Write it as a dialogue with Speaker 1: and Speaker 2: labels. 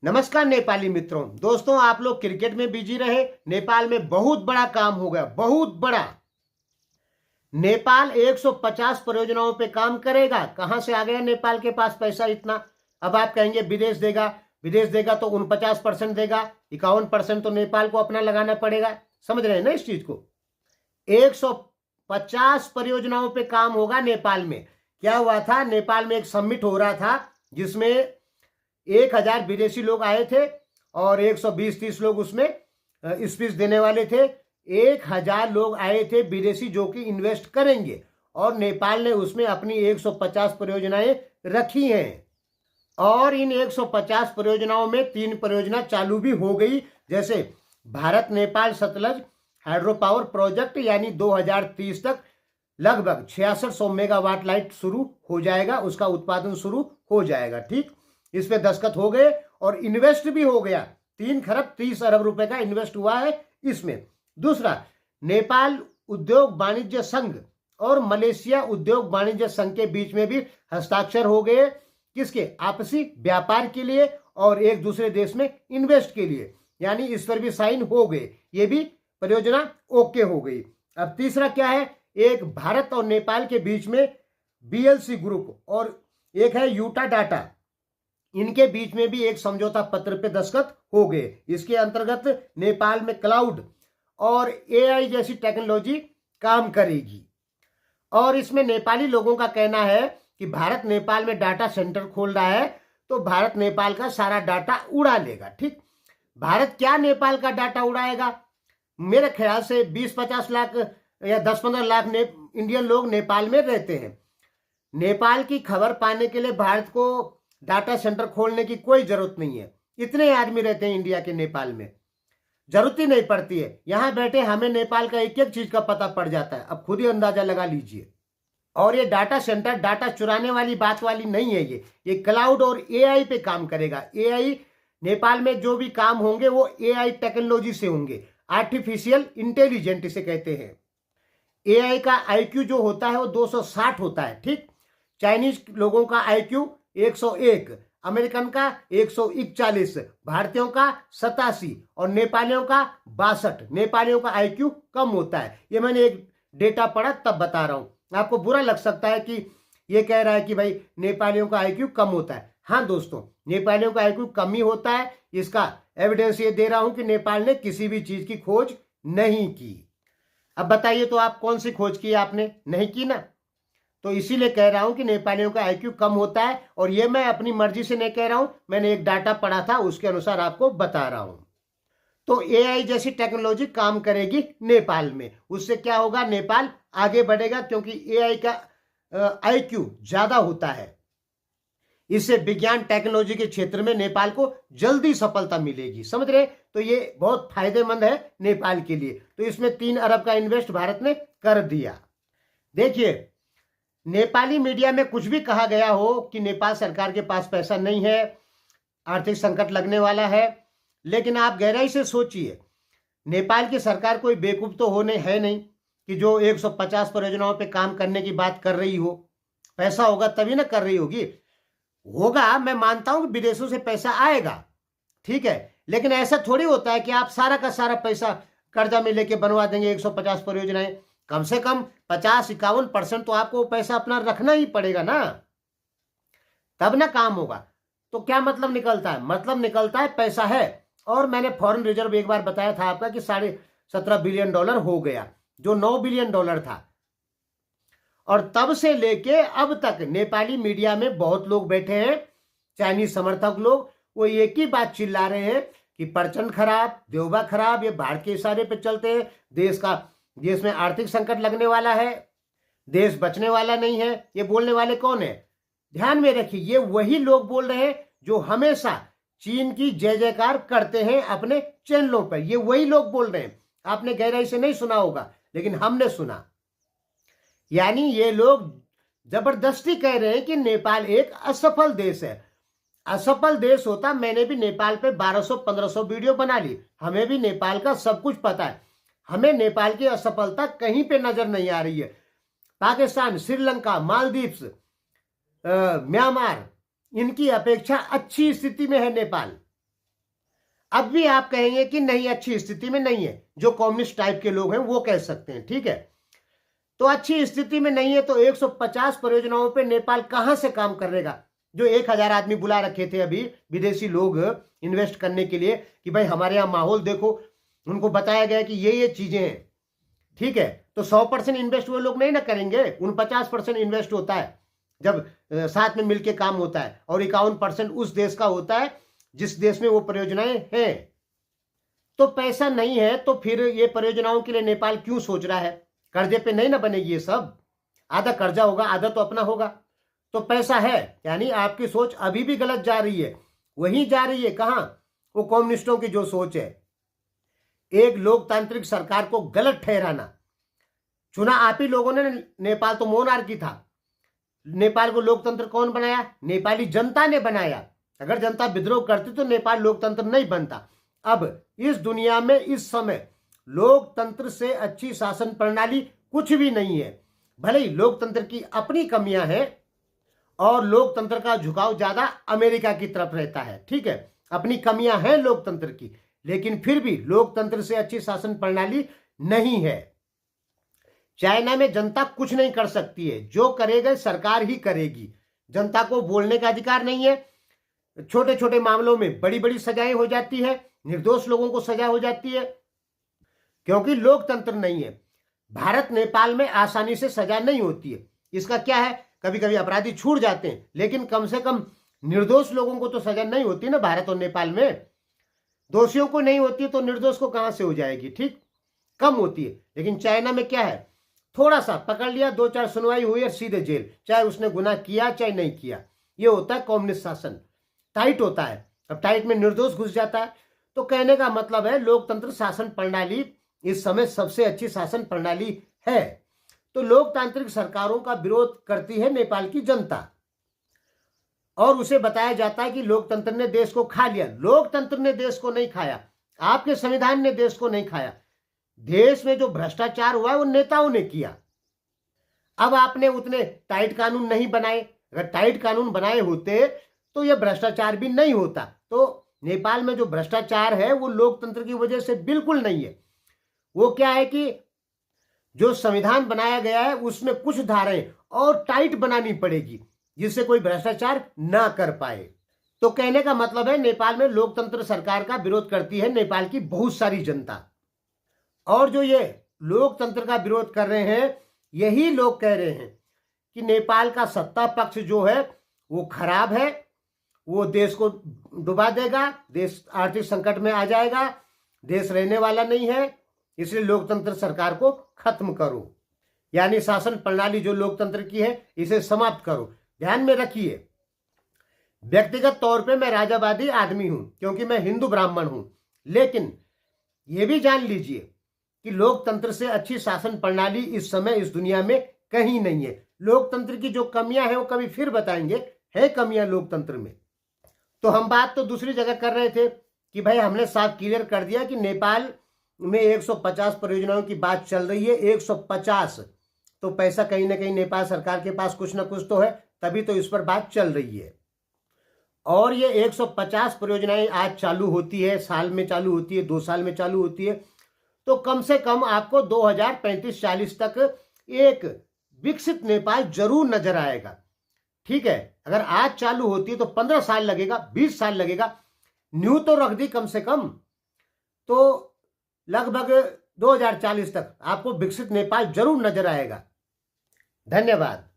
Speaker 1: नमस्कार नेपाली मित्रों। दोस्तों, आप लोग क्रिकेट में बिजी रहे। नेपाल में बहुत बड़ा काम हो गया, बहुत बड़ा। नेपाल 150 परियोजनाओं पे काम करेगा। कहां से आ गया नेपाल के पास पैसा इतना? अब आप कहेंगे विदेश देगा। विदेश देगा तो 49% देगा, 51% तो नेपाल को अपना लगाना पड़ेगा। समझ रहे हैं ना इस चीज को? 150 परियोजनाओं पे काम होगा नेपाल में। क्या हुआ था, नेपाल में एक समिट हो रहा था जिसमें 1000 विदेशी लोग आए थे और 120-30 लोग उसमें स्पीच देने वाले थे। 1000 लोग आए थे विदेशी जो कि इन्वेस्ट करेंगे, और नेपाल ने उसमें अपनी 150 परियोजनाएं रखी हैं। और इन 150 परियोजनाओं में 3 परियोजना चालू भी हो गई, जैसे Bharat Nepal Sutlej hydro power project, यानी 2030 तक लगभग 6600 मेगावाट लाइट शुरू हो जाएगा, उसका उत्पादन शुरू हो जाएगा। ठीक, इस पे दस्तखत हो गए और इन्वेस्ट भी हो गया। 3 खरब 30 अरब रुपए का इन्वेस्ट हुआ है इसमें। दूसरा, नेपाल उद्योग वाणिज्य संघ और मलेशिया उद्योग वाणिज्य संघ के बीच में भी हस्ताक्षर हो गए। किसके? आपसी व्यापार के लिए और एक दूसरे देश में इन्वेस्ट के लिए, यानी इस पर भी साइन हो गए। ये भी परियोजना ओके हो गई। अब तीसरा क्या है, एक भारत और नेपाल के बीच में बीएलसी ग्रुप और एक है यूटा डाटा, इनके बीच में भी एक समझौता पत्र पे दस्तखत हो गए। इसके अंतर्गत नेपाल में क्लाउड और एआई जैसी टेक्नोलॉजी काम करेगी। और इसमें नेपाली लोगों का कहना है कि भारत नेपाल में डाटा सेंटर खोल रहा है तो भारत नेपाल का सारा डाटा उड़ा लेगा। ठीक, भारत क्या नेपाल का डाटा उड़ाएगा? मेरे ख्याल से 20-50 लाख या 10-15 लाख इंडियन लोग नेपाल में रहते हैं। नेपाल की खबर पाने के लिए भारत को डाटा सेंटर खोलने की कोई जरूरत नहीं है। इतने आदमी रहते हैं इंडिया के नेपाल में, जरूरत ही नहीं पड़ती है। यहां बैठे हमें नेपाल का एक एक चीज का पता पड़ जाता है। अब खुद ही अंदाजा लगा लीजिए। और ये डाटा सेंटर डाटा चुराने वाली बात वाली नहीं है। ये क्लाउड और एआई पे काम करेगा। एआई, नेपाल में जो भी काम होंगे वो एआई टेक्नोलॉजी से होंगे, आर्टिफिशियल इंटेलिजेंट इसे कहते हैं। एआई का आईक्यू जो होता है वो 260 होता है। ठीक, चाइनीज लोगों का आईक्यू 101, अमेरिकन का 141, भारतीयों का 87 और नेपालियों का 62। नेपालियों का आईक्यू कम होता है। ये मैंने एक डेटा पढ़ा तब बता रहा हूं। आपको बुरा लग सकता है कि ये कह रहा है कि भाई नेपालियों का आईक्यू कम होता है। हाँ दोस्तों, नेपालियों का आईक्यू कम ही होता है। इसका एविडेंस ये दे रहा हूं कि नेपाल ने किसी भी चीज की खोज नहीं की। अब बताइए, तो आप कौन सी खोज की? आपने नहीं की ना। तो इसीलिए कह रहा हूं कि नेपालियों का आईक्यू कम होता है। और ये मैं अपनी मर्जी से नहीं कह रहा हूं, मैंने एक डाटा पढ़ा था, उसके अनुसार आपको बता रहा हूं। तो एआई जैसी टेक्नोलॉजी काम करेगी नेपाल में। उससे क्या होगा, नेपाल आगे बढ़ेगा, क्योंकि एआई का आईक्यू ज्यादा होता है। इससे विज्ञान टेक्नोलॉजी के क्षेत्र में नेपाल को जल्दी सफलता मिलेगी। समझ रहे? तो ये बहुत फायदेमंद है नेपाल के लिए। तो इसमें 3 अरब का इन्वेस्ट भारत ने कर दिया। देखिए, नेपाली मीडिया में कुछ भी कहा गया हो कि नेपाल सरकार के पास पैसा नहीं है, आर्थिक संकट लगने वाला है, लेकिन आप गहराई से सोचिए, नेपाल की सरकार कोई बेवकूफ तो होने है नहीं कि जो 150 परियोजनाओं पे काम करने की बात कर रही हो। पैसा होगा तभी ना कर रही होगी। होगा, मैं मानता हूं कि विदेशों से पैसा आएगा, ठीक है, लेकिन ऐसा थोड़ी होता है कि आप सारा का सारा पैसा कर्जा में लेके बनवा देंगे 150 परियोजनाएं। कम से कम 50-51% तो आपको पैसा अपना रखना ही पड़ेगा ना, तब ना काम होगा। तो क्या मतलब निकलता है? मतलब निकलता है पैसा है। और मैंने फॉरेन रिजर्व एक बार बताया था आपका कि $17.5 बिलियन हो गया, जो $9 बिलियन था। और तब से लेके अब तक नेपाली मीडिया में बहुत लोग बैठे हैं, चाइनीज समर्थक लोग, वो एक ही बात चिल्ला रहे हैं कि प्रचंड खराब, देवबा खराब, ये भारत के इशारे पे चलते हैं, देश में आर्थिक संकट लगने वाला है, देश बचने वाला नहीं है। ये बोलने वाले कौन है? ध्यान में रखिए, ये वही लोग बोल रहे हैं जो हमेशा चीन की जय जयकार करते हैं अपने चैनलों पर। ये वही लोग बोल रहे हैं। आपने गहराई से नहीं सुना होगा, लेकिन हमने सुना। यानी ये लोग जबरदस्ती कह रहे हैं कि नेपाल एक असफल देश है। असफल देश होता, मैंने भी नेपाल पे 1200-1500 वीडियो बना ली। हमें भी नेपाल का सब कुछ पता है। हमें नेपाल की असफलता कहीं पे नजर नहीं आ रही है। पाकिस्तान, श्रीलंका, मालदीव्स, म्यांमार, इनकी अपेक्षा अच्छी स्थिति में है नेपाल। अब भी आप कहेंगे कि नहीं, अच्छी स्थिति में नहीं है, जो कम्युनिस्ट टाइप के लोग हैं वो कह सकते हैं, ठीक है। तो अच्छी स्थिति में नहीं है तो 150 परियोजनाओं पे नेपाल कहां से काम करेगा? जो 1000 आदमी बुला रखे थे अभी विदेशी लोग इन्वेस्ट करने के लिए कि भाई हमारे यहाँ माहौल देखो, उनको बताया गया कि ये चीजें हैं, ठीक है। तो 100% इन्वेस्ट वो लोग नहीं ना करेंगे, 49% इन्वेस्ट होता है जब साथ में मिलकर काम होता है, और 51% उस देश का होता है जिस देश में वो परियोजनाएं हैं। तो पैसा नहीं है तो फिर ये परियोजनाओं के लिए नेपाल क्यों सोच रहा है? कर्जे पे नहीं ना बनेगी ये सब, आधा कर्जा होगा आधा तो अपना होगा। तो पैसा है, यानी आपकी सोच अभी भी गलत जा रही है, वहीं जा रही है। कहां? वो कम्युनिस्टों की जो सोच है, एक लोकतांत्रिक सरकार को गलत ठहराना। चुना आप ही लोगों ने, नेपाल तो मोनार्की था, नेपाल को लोकतंत्र कौन बनाया? नेपाली जनता ने बनाया। अगर जनता विद्रोह करती तो नेपाल लोकतंत्र नहीं बनता। अब इस दुनिया में इस समय लोकतंत्र से अच्छी शासन प्रणाली कुछ भी नहीं है। भले ही लोकतंत्र की अपनी कमियां हैं और लोकतंत्र का झुकाव ज्यादा अमेरिका की तरफ रहता है, ठीक है, अपनी कमियां हैं लोकतंत्र की, लेकिन फिर भी लोकतंत्र से अच्छी शासन प्रणाली नहीं है। चाइना में जनता कुछ नहीं कर सकती है, जो करेगा सरकार ही करेगी। जनता को बोलने का अधिकार नहीं है, छोटे छोटे मामलों में बड़ी बड़ी सजाएं हो जाती है, निर्दोष लोगों को सजा हो जाती है, क्योंकि लोकतंत्र नहीं है। भारत नेपाल में आसानी से सजा नहीं होती है। इसका क्या है, कभी कभी अपराधी छूट जाते हैं, लेकिन कम से कम निर्दोष लोगों को तो सजा नहीं होती ना भारत और नेपाल में। दोषियों को नहीं होती तो निर्दोष को कहां से हो जाएगी? ठीक, कम होती है। लेकिन चाइना में क्या है, थोड़ा सा पकड़ लिया, 2-4 सुनवाई हुई और सीधे जेल, चाहे उसने गुनाह किया चाहे नहीं किया। ये होता है कम्युनिस्ट शासन, टाइट होता है। अब टाइट में निर्दोष घुस जाता है। तो कहने का मतलब है लोकतंत्र शासन प्रणाली इस समय सबसे अच्छी शासन प्रणाली है। तो लोकतांत्रिक सरकारों का विरोध करती है नेपाल की जनता, और उसे बताया जाता है कि लोकतंत्र ने देश को खा लिया। लोकतंत्र ने देश को नहीं खाया, आपके संविधान ने देश को नहीं खाया। देश में जो भ्रष्टाचार हुआ है वो नेताओं ने किया। अब आपने उतने टाइट कानून नहीं बनाए, अगर टाइट कानून बनाए होते तो यह भ्रष्टाचार भी नहीं होता। तो नेपाल में जो भ्रष्टाचार है वो लोकतंत्र की वजह से बिल्कुल नहीं है। वो क्या है कि जो संविधान बनाया गया है उसमें कुछ धाराएं और टाइट बनानी पड़ेगी जिससे कोई भ्रष्टाचार ना कर पाए। तो कहने का मतलब है नेपाल में लोकतंत्र सरकार का विरोध करती है नेपाल की बहुत सारी जनता। और जो ये लोकतंत्र का विरोध कर रहे हैं, यही लोग कह रहे हैं कि नेपाल का सत्ता पक्ष जो है वो खराब है, वो देश को डुबा देगा, देश आर्थिक संकट में आ जाएगा, देश रहने वाला नहीं है, इसलिए लोकतंत्र सरकार को खत्म करो। यानी शासन प्रणाली जो लोकतंत्र की है इसे समाप्त करो। ध्यान में रखिए, व्यक्तिगत तौर पे मैं राजावादी आदमी हूं क्योंकि मैं हिंदू ब्राह्मण हूं, लेकिन यह भी जान लीजिए कि लोकतंत्र से अच्छी शासन प्रणाली इस समय इस दुनिया में कहीं नहीं है। लोकतंत्र की जो कमियां हैं वो कभी फिर बताएंगे, है कमियां लोकतंत्र में। तो हम बात तो दूसरी जगह कर रहे थे कि भाई हमने साफ क्लियर कर दिया कि नेपाल में 150 परियोजनाओं की बात चल रही है। 150, तो पैसा कहीं ना कहीं नेपाल सरकार के पास कुछ ना कुछ तो है, तभी तो इस पर बात चल रही है। और ये 150 परियोजनाएं आज चालू होती है, साल में चालू होती है, 2 साल में चालू होती है, तो कम से कम आपको 2035-40 तक एक विकसित नेपाल जरूर नजर आएगा। ठीक है, अगर आज चालू होती है तो 15 साल लगेगा, 20 साल लगेगा, न्यू तो रख दी कम से कम, तो लगभग 2040 तक आपको विकसित नेपाल जरूर नजर आएगा। धन्यवाद।